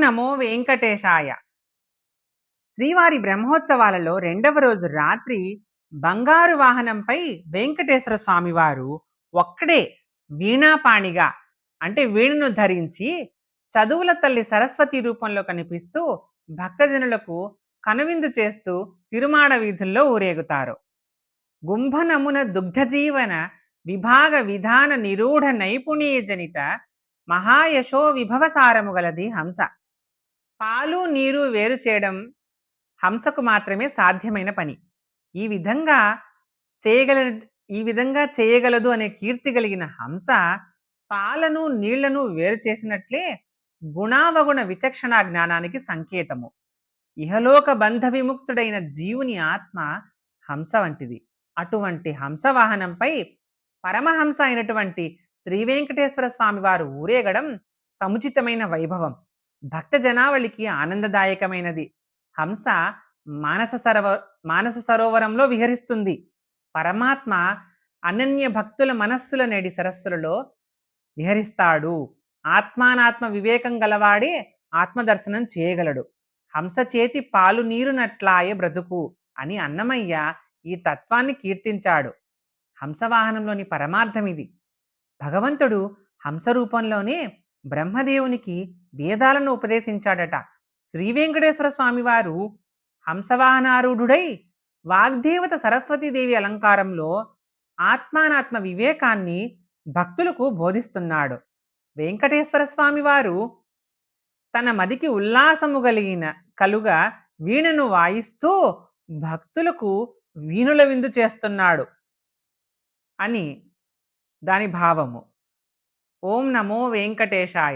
నమో వెంకటేశాయ. శ్రీవారి బ్రహ్మోత్సవాలలో రెండవ రోజు రాత్రి బంగారు వాహనంపై వెంకటేశ్వర స్వామివారు ఒక్కడే వీణాపాణిగా అంటే వీణను ధరించి చదువుల తల్లి సరస్వతి రూపంలో కనిపిస్తూ భక్తజనులకు కనువిందు చేస్తూ తిరుమాడ వీధుల్లో ఊరేగుతారు. గుంభనమున దుగ్ధజీవన విభాగ విధాన నిరూఢ నైపుణ్య జనిత మహాయశో విభవ సారము గలది హంస. పాలు నీరు వేరు చేయడం హంసకు మాత్రమే సాధ్యమైన పని. ఈ విధంగా చేయగల ఈ విధంగా చేయగలదు అనే కీర్తి కలిగిన హంస పాలను నీళ్లను వేరు చేసినట్లే గుణావగుణ విచక్షణ జ్ఞానానికి సంకేతము. ఇహలోక బంధ విముక్తుడైన జీవుని ఆత్మ హంస వంటిది. అటువంటి హంస వాహనంపై పరమహంస అయినటువంటి శ్రీ వెంకటేశ్వర స్వామి వారు ఊరేగడం సముచితమైన వైభవం. భక్త జనావళికి ఆనందదాయకమైనది. హంస మానస సరవ మానస సరోవరంలో విహరిస్తుంది. పరమాత్మ అనన్య భక్తుల మనస్సుల నేడి సరస్సులలో విహరిస్తాడు. ఆత్మానాత్మ వివేకం గలవాడే ఆత్మదర్శనం చేయగలడు. హంస చేతి పాలు నీరునట్లాయ బ్రతుకు అని అన్నమయ్య ఈ తత్వాన్ని కీర్తించాడు. హంసవాహనంలోని పరమార్థం ఇది. భగవంతుడు హంస రూపంలోనే బ్రహ్మదేవునికి వేదాలను ఉపదేశించాడట. శ్రీ వెంకటేశ్వర స్వామివారు హంసవాహనారూఢుడై వాగ్దేవత సరస్వతీదేవి అలంకారంలో ఆత్మానాత్మ వివేకాన్ని భక్తులకు బోధిస్తున్నాడు. వెంకటేశ్వర స్వామివారు తన మదికి ఉల్లాసము కలిగిన కలుగా వీణను వాయిస్తూ భక్తులకు వీణుల విందు చేస్తున్నాడు అని దాని భావము. ఓం నమో వెంకటేశాయ.